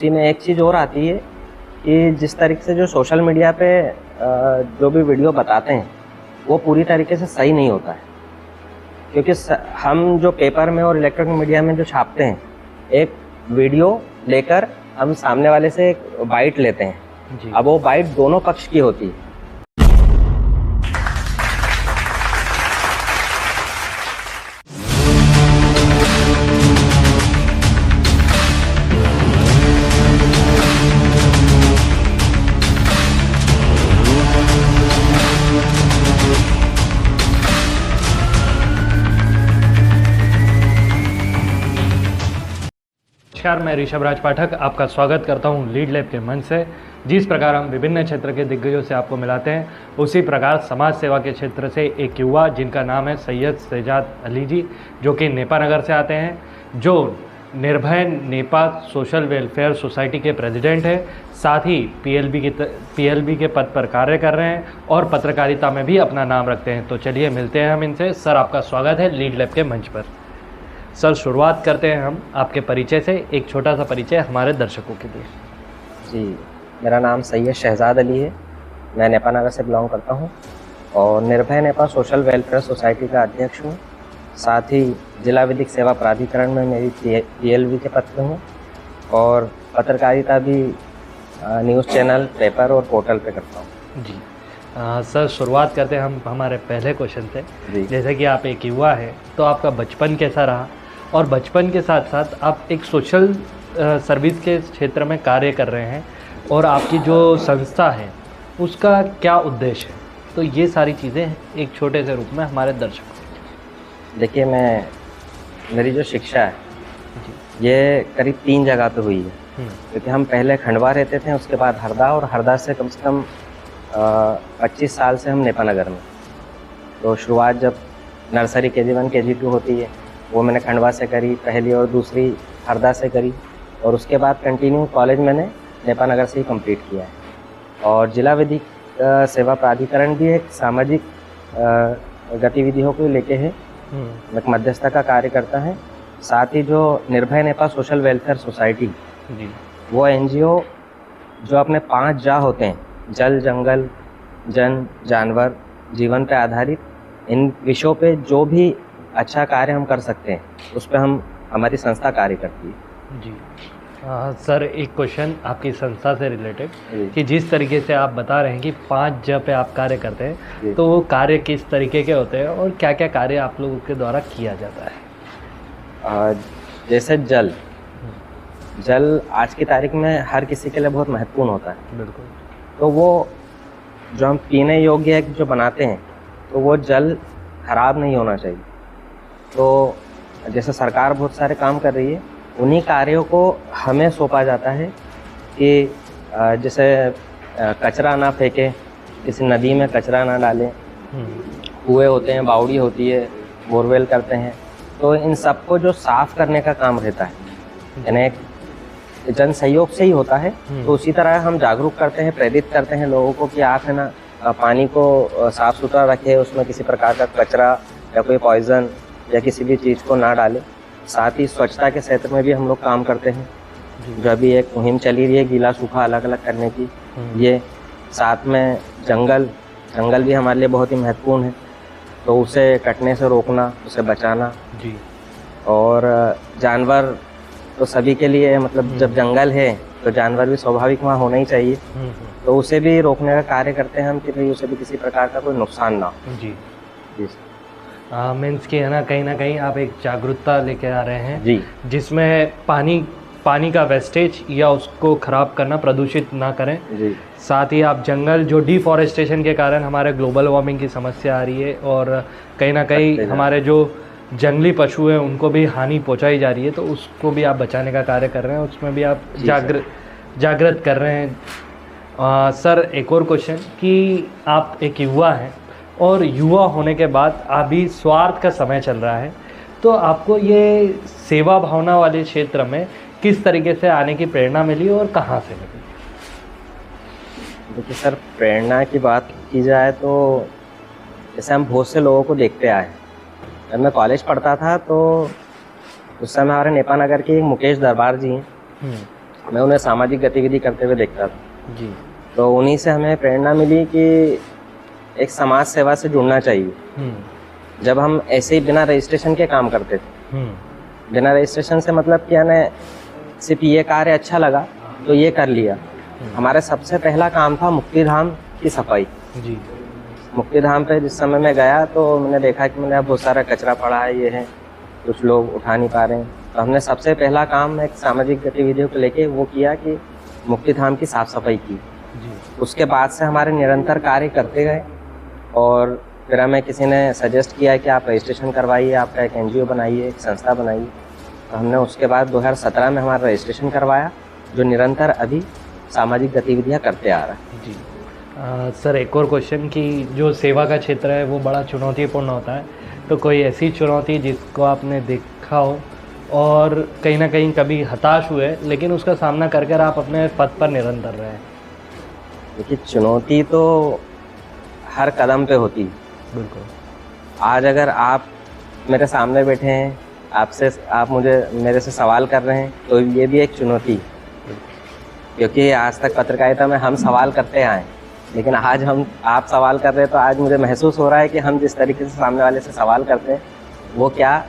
इसी में एक चीज़ और आती है कि जिस तरीके से जो सोशल मीडिया पे जो भी वीडियो बताते हैं वो पूरी तरीके से सही नहीं होता है, क्योंकि हम जो पेपर में और इलेक्ट्रॉनिक मीडिया में जो छापते हैं, एक वीडियो लेकर हम सामने वाले से एक बाइट लेते हैं जी। अब वो बाइट दोनों पक्ष की होती है। नमस्कार, मैं ऋषभ राज पाठक आपका स्वागत करता हूं लीड लैब के मंच से। जिस प्रकार हम विभिन्न क्षेत्र के दिग्गजों से आपको मिलाते हैं, उसी प्रकार समाज सेवा के क्षेत्र से एक युवा जिनका नाम है सैयद शेहजाद अली जी, जो कि नेपा नगर से आते हैं, जो निर्भय नेपा सोशल वेलफेयर सोसाइटी के प्रेसिडेंट है, साथ ही पीएलबी के पद पर कार्य कर रहे हैं और पत्रकारिता में भी अपना नाम रखते हैं। तो चलिए मिलते हैं हम इनसे। सर, आपका स्वागत है लीड लैब के मंच पर। सर, शुरुआत करते हैं हम आपके परिचय से। एक छोटा सा परिचय हमारे दर्शकों के लिए। जी, मेरा नाम सैयद शेहजाद अली है। मैं नेपा नगर से बिलोंग करता हूँ और निर्भय नेपा सोशल वेलफेयर सोसाइटी का अध्यक्ष हूँ। साथ ही जिला विधिक सेवा प्राधिकरण में मेरी पीएलवी के पद पे हूँ और पत्रकारिता भी न्यूज़ चैनल, पेपर और पोर्टल पे करता हूँ। जी सर, शुरुआत करते हैं हम हमारे पहले क्वेश्चन से। जैसे कि आप एक युवा है, तो आपका बचपन कैसा रहा और बचपन के साथ साथ आप एक सोशल सर्विस के क्षेत्र में कार्य कर रहे हैं और आपकी जो संस्था है उसका क्या उद्देश्य है, तो ये सारी चीज़ें एक छोटे से रूप में हमारे दर्शकों। देखिए, मेरी जो शिक्षा है ये करीब 3 जगह पे हुई है, क्योंकि हम पहले खंडवा रहते थे, उसके बाद हरदा, और हरदा से कम 25 साल से हम नेपा नगर में। तो शुरुआत जब नर्सरी KG1 KG2 होती है वो मैंने खंडवा से करी, पहली और दूसरी हरदा से करी, और उसके बाद कंटिन्यू कॉलेज मैंने नेपा नगर से ही कंप्लीट किया है। और जिला विधिक सेवा प्राधिकरण भी एक सामाजिक गतिविधियों को लेके है, एक मध्यस्थता का कार्य करता है। साथ ही जो निर्भय नेपा सोशल वेलफेयर सोसाइटी वो NGO जो अपने 5 जा होते हैं, जल, जंगल, जन, जानवर, जीवन पे आधारित, इन विषयों पे जो भी अच्छा कार्य हम कर सकते हैं उस पे हमारी संस्था कार्य करती है। जी सर, एक क्वेश्चन आपकी संस्था से रिलेटेड कि जिस तरीके से आप बता रहे हैं कि 5 ज पे आप कार्य करते हैं, तो वो कार्य किस तरीके के होते हैं और क्या क्या कार्य आप लोगों के द्वारा किया जाता है? जैसे जल आज की तारीख में हर किसी के लिए बहुत महत्वपूर्ण होता है। बिल्कुल। तो वो जो हम पीने योग्य जो बनाते हैं, तो वो जल खराब नहीं होना चाहिए। तो जैसे सरकार बहुत सारे काम कर रही है, उन्हीं कार्यों को हमें सौंपा जाता है कि जैसे कचरा ना फेंके, किसी नदी में कचरा ना डालें, कुएं होते हैं, बावड़ी होती है, बोरवेल करते हैं, तो इन सबको जो साफ करने का काम रहता है, यानी जन सहयोग से ही होता है। तो उसी तरह हम जागरूक करते हैं, प्रेरित करते हैं लोगों को कि आप है ना पानी को साफ सुथरा रखें, उसमें किसी प्रकार का कचरा या कोई पॉइजन या किसी भी चीज़ को ना डालें। साथ ही स्वच्छता के क्षेत्र में भी हम लोग काम करते हैं, जो अभी एक मुहिम चली रही है गीला सूखा अलग अलग करने की। ये साथ में जंगल भी हमारे लिए बहुत ही महत्वपूर्ण है, तो उसे कटने से रोकना, उसे बचाना जी। और जानवर तो सभी के लिए, मतलब जब जंगल है तो जानवर भी स्वाभाविक वहाँ होना ही चाहिए, तो उसे भी रोकने का कार्य करते हैं हम कि भाई उसे भी किसी प्रकार का कोई नुकसान ना हो। जी जी। मीन्स कि है ना कहीं आप एक जागरूकता लेके आ रहे हैं जी, जिसमें पानी का वेस्टेज या उसको ख़राब करना, प्रदूषित ना करें जी। साथ ही आप जंगल, जो डिफॉरेस्टेशन के कारण हमारे ग्लोबल वार्मिंग की समस्या आ रही है और कहीं ना कहीं हमारे जो जंगली पशु हैं उनको भी हानि पहुंचाई जा रही है, तो उसको भी आप बचाने का कार्य कर रहे हैं, उसमें भी आप जागृत कर रहे हैं। सर, एक और क्वेश्चन कि आप एक युवा हैं और युवा होने के बाद अभी स्वार्थ का समय चल रहा है, तो आपको ये सेवा भावना वाले क्षेत्र में किस तरीके से आने की प्रेरणा मिली और कहाँ से मिली? देखिए सर, प्रेरणा की बात की जाए तो जैसे हम बहुत से लोगों को देखते आए। जब मैं कॉलेज पढ़ता था तो उस समय हमारे नेपा नगर के एक मुकेश दरबार जी हैं, मैं उन्हें सामाजिक गतिविधि करते हुए देखता था जी। तो उन्हीं से हमें प्रेरणा मिली कि एक समाज सेवा से जुड़ना चाहिए। जब हम ऐसे ही बिना रजिस्ट्रेशन के काम करते थे, बिना रजिस्ट्रेशन से मतलब क्या ना, सिर्फ ये कार्य अच्छा लगा तो ये कर लिया। हमारा सबसे पहला काम था मुक्तिधाम की सफाई जी। मुक्तिधाम पे जिस समय मैं गया तो मैंने देखा कि मैंने बहुत सारा कचरा पड़ा है, ये है, कुछ लोग उठा नहीं पा रहे हैं। तो हमने सबसे पहला काम एक सामाजिक गतिविधियों को लेके वो किया कि मुक्तिधाम की साफ सफाई की जी। उसके बाद से हमारे निरंतर कार्य करते गए और फिर हमें किसी ने सजेस्ट किया कि आप रजिस्ट्रेशन करवाइए, आपका एक NGO बनाइए, एक संस्था बनाइए। तो हमने उसके बाद 2017 में हमारा रजिस्ट्रेशन करवाया, जो निरंतर अभी सामाजिक गतिविधियां करते आ रहा है जी। सर एक और क्वेश्चन कि जो सेवा का क्षेत्र है वो बड़ा चुनौतीपूर्ण होता है, तो कोई ऐसी चुनौती जिसको आपने देखा हो और कहीं ना कहीं कभी हताश हुए लेकिन उसका सामना कर आप अपने पद पर निरंतर रहे? देखिए, चुनौती तो हर कदम पे होती है। बिल्कुल। आज अगर आप मेरे सामने बैठे हैं, आप मुझे मेरे से सवाल कर रहे हैं, तो ये भी एक चुनौती है, क्योंकि आज तक पत्रकारिता में हम सवाल करते आए, लेकिन आज आप सवाल कर रहे हैं तो आज मुझे महसूस हो रहा है कि हम जिस तरीके से सामने वाले से सवाल करते हैं वो क्या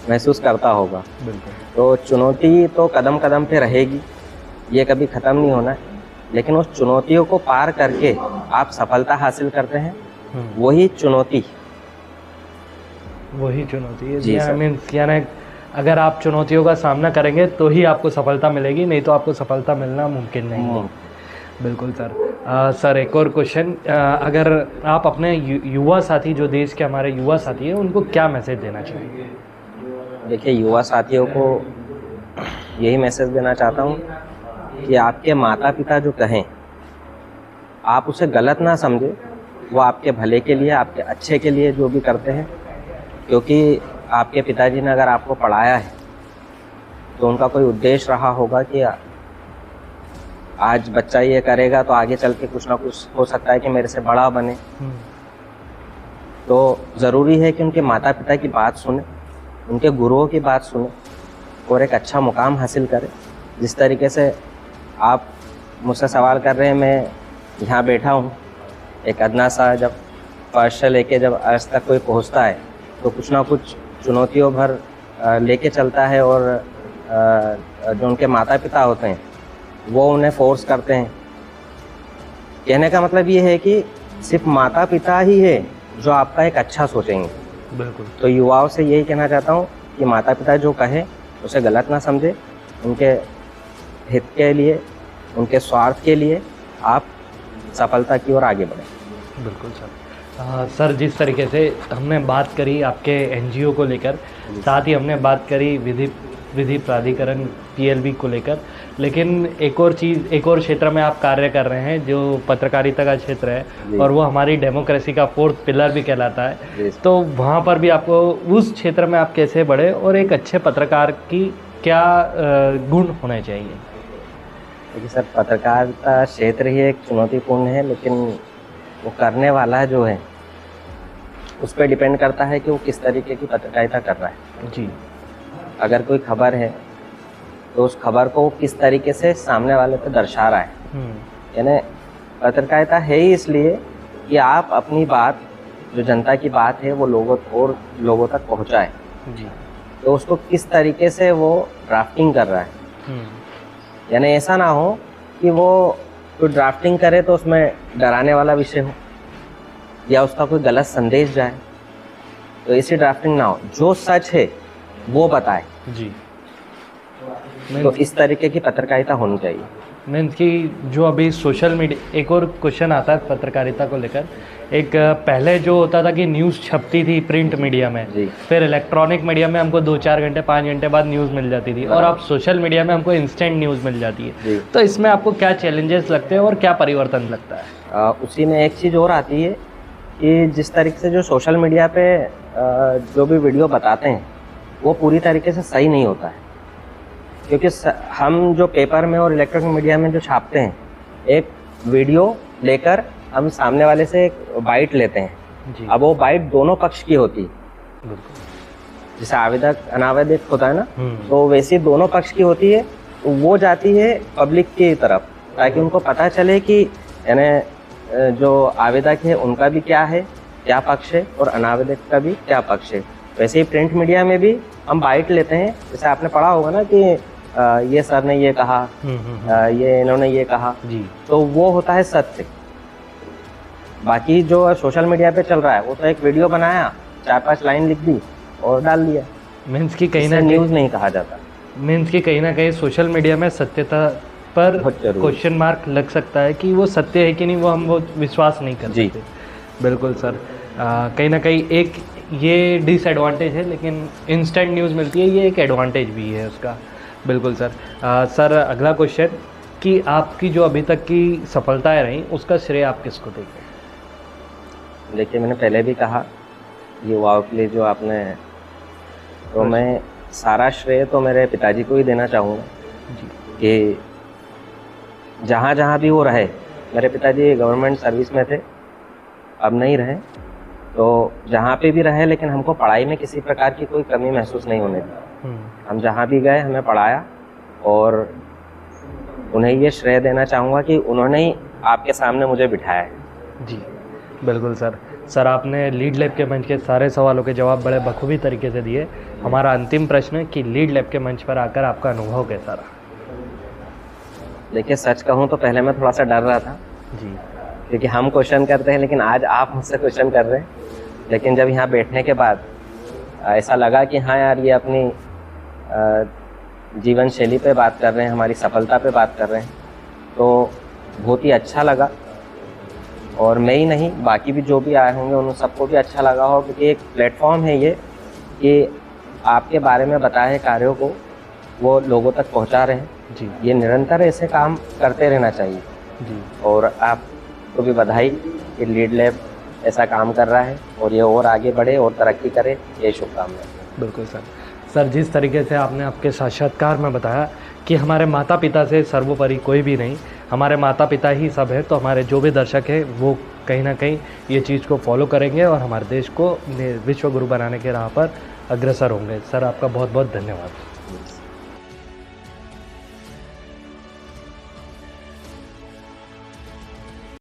महसूस करता होगा। बिल्कुल। तो चुनौती तो कदम कदम पे रहेगी, ये कभी ख़त्म नहीं होना है, लेकिन उस चुनौतियों को पार करके आप सफलता हासिल करते हैं, वही चुनौती है जी। यानी अगर आप चुनौतियों का सामना करेंगे तो ही आपको सफलता मिलेगी, नहीं तो आपको सफलता मिलना मुमकिन नहीं है। बिल्कुल सर। सर एक और क्वेश्चन, अगर आप अपने युवा साथी, जो देश के हमारे युवा साथी हैं, उनको क्या मैसेज देना चाहेंगे? देखिए, युवा साथियों को यही मैसेज देना चाहता हूँ कि आपके माता पिता जो कहें आप उसे गलत ना समझे, वो आपके भले के लिए, आपके अच्छे के लिए जो भी करते हैं, क्योंकि आपके पिताजी ने अगर आपको पढ़ाया है तो उनका कोई उद्देश्य रहा होगा कि आज बच्चा ये करेगा तो आगे चल के कुछ ना कुछ हो सकता है कि मेरे से बड़ा बने। तो ज़रूरी है कि उनके माता पिता की बात सुने, उनके गुरुओं की बात सुने और एक अच्छा मुकाम हासिल करें। जिस तरीके से आप मुझसे सवाल कर रहे हैं, मैं यहाँ बैठा हूँ, एक अदना सा जब फर्स्ट से लेके जब आज तक कोई पहुँचता है तो कुछ ना कुछ चुनौतियों भर लेके चलता है, और जो उनके माता पिता होते हैं वो उन्हें फोर्स करते हैं। कहने का मतलब ये है कि सिर्फ माता पिता ही है जो आपका एक अच्छा सोचेंगे। बिल्कुल। तो युवाओं से यही कहना चाहता हूँ कि माता पिता जो कहे उसे गलत ना समझे, उनके हित के लिए, उनके स्वार्थ के लिए आप सफलता की ओर आगे बढ़ें। बिल्कुल सर। सर जिस तरीके से हमने बात करी आपके NGO को लेकर, साथ ही हमने बात करी विधि प्राधिकरण PLB को लेकर, लेकिन एक और चीज़, एक और क्षेत्र में आप कार्य कर रहे हैं जो पत्रकारिता का क्षेत्र है, और वो हमारी डेमोक्रेसी का 4th पिलर भी कहलाता है। तो वहाँ पर भी आपको उस क्षेत्र में आप कैसे बढ़े और एक अच्छे पत्रकार की क्या गुण होने चाहिए? देखिए सर, पत्रकारिता क्षेत्र ही एक चुनौतीपूर्ण है, लेकिन वो करने वाला जो है उस पर डिपेंड करता है कि वो किस तरीके की पत्रकारिता कर रहा है जी। अगर कोई खबर है तो उस खबर को किस तरीके से सामने वाले पे दर्शा रहा है। यानी पत्रकारिता है ही इसलिए कि आप अपनी बात, जो जनता की बात है, वो लोगों तक पहुंचाए जी। तो उसको किस तरीके से वो ड्राफ्टिंग कर रहा है। यानी ऐसा ना हो कि वो कोई ड्राफ्टिंग करे तो उसमें डराने वाला विषय हो या उसका कोई गलत संदेश जाए, तो ऐसी ड्राफ्टिंग ना हो, जो सच है वो बताए जी। तो इस तरीके की पत्रकारिता होनी चाहिए। मीन्स कि जो अभी सोशल मीडिया, एक और क्वेश्चन आता है पत्रकारिता को लेकर, एक पहले जो होता था कि न्यूज़ छपती थी प्रिंट मीडिया में, फिर इलेक्ट्रॉनिक मीडिया में हमको 2-4 घंटे 5 घंटे बाद न्यूज़ मिल जाती थी, और अब सोशल मीडिया में हमको इंस्टेंट न्यूज़ मिल जाती है। तो इसमें आपको क्या चैलेंजेस लगते हैं और क्या परिवर्तन लगता है? उसी में एक चीज़ और आती है कि जिस तरीके से जो सोशल मीडिया पे जो भी वीडियो बताते हैं वो पूरी तरीके से सही नहीं होता है, क्योंकि हम जो पेपर में और इलेक्ट्रॉनिक मीडिया में जो छापते हैं, एक वीडियो लेकर हम सामने वाले से एक बाइट लेते हैं। अब वो बाइट दोनों पक्ष की होती है, जैसे आवेदक अनावेदक होता है ना, तो वैसे दोनों पक्ष की होती है। तो वो जाती है पब्लिक की तरफ, ताकि उनको पता चले कि यानी जो आवेदक है उनका भी क्या पक्ष है और अनावेदक का भी क्या पक्ष है। वैसे ही प्रिंट मीडिया में भी हम बाइट लेते हैं, जैसे आपने पढ़ा होगा ना कि ये सर ने ये कहा, ये इन्होंने ये कहा जी, तो वो होता है सत्य। बाकी जो सोशल मीडिया पे चल रहा है वो तो एक वीडियो बनाया, 4-5 लाइन लिख दी और डाल दिया। मीन्स की कहीं ना न्यूज़ नहीं कहा जाता। मीन्स की कहीं ना कहीं सोशल मीडिया में सत्यता पर क्वेश्चन मार्क लग सकता है कि वो सत्य है कि नहीं, वो विश्वास नहीं कर सकते। बिल्कुल सर, कहीं ना कहीं एक ये डिसएडवांटेज है, लेकिन इंस्टेंट न्यूज़ मिलती है, ये एक एडवांटेज भी है उसका। बिल्कुल सर। सर अगला क्वेश्चन कि आपकी जो अभी तक की सफलताएं रहीं उसका श्रेय आप किसको देंगे? देखिए, मैंने पहले भी कहा युवाओं के लिए जो आपने, तो मैं सारा श्रेय तो मेरे पिताजी को ही देना चाहूँगा कि जहाँ जहाँ भी वो रहे, मेरे पिताजी गवर्नमेंट सर्विस में थे, अब नहीं रहे, तो जहाँ पे भी रहे लेकिन हमको पढ़ाई में किसी प्रकार की कोई कमी महसूस नहीं होने दी। हम जहाँ भी गए हमें पढ़ाया, और उन्हें ये श्रेय देना चाहूँगा कि उन्होंने ही आपके सामने मुझे बिठाया है। जी बिल्कुल सर। सर आपने लीड लैब के मंच के सारे सवालों के जवाब बड़े बखूबी तरीके से दिए। हमारा अंतिम प्रश्न है कि लीड लैब के मंच पर आकर आपका अनुभव कैसा रहा? देखिए, सच कहूँ तो पहले मैं थोड़ा सा डर रहा था जी, क्योंकि हम क्वेश्चन करते हैं लेकिन आज आप मुझसे क्वेश्चन कर रहे हैं। लेकिन जब यहाँ बैठने के बाद ऐसा लगा कि हाँ यार, ये अपनी जीवन शैली पे बात कर रहे हैं, हमारी सफलता पे बात कर रहे हैं, तो बहुत ही अच्छा लगा। और मैं ही नहीं, बाकी भी जो भी आए होंगे उन सबको भी अच्छा लगा हो, क्योंकि एक प्लेटफॉर्म है ये कि आपके बारे में बताए कार्यों को वो लोगों तक पहुंचा रहे हैं जी। ये निरंतर ऐसे काम करते रहना चाहिए जी। और आपको भी बधाई कि लीड लैब ऐसा काम कर रहा है और ये और आगे बढ़े और तरक्की करे, ये शुभकामनाएं। बिल्कुल सर। सर जिस तरीके से आपने आपके साक्षात्कार में बताया कि हमारे माता पिता से सर्वोपरि कोई भी नहीं, हमारे माता पिता ही सब है, तो हमारे जो भी दर्शक हैं वो कहीं ना कहीं ये चीज़ को फॉलो करेंगे और हमारे देश को विश्व गुरु बनाने के राह पर अग्रसर होंगे। सर आपका बहुत बहुत धन्यवाद।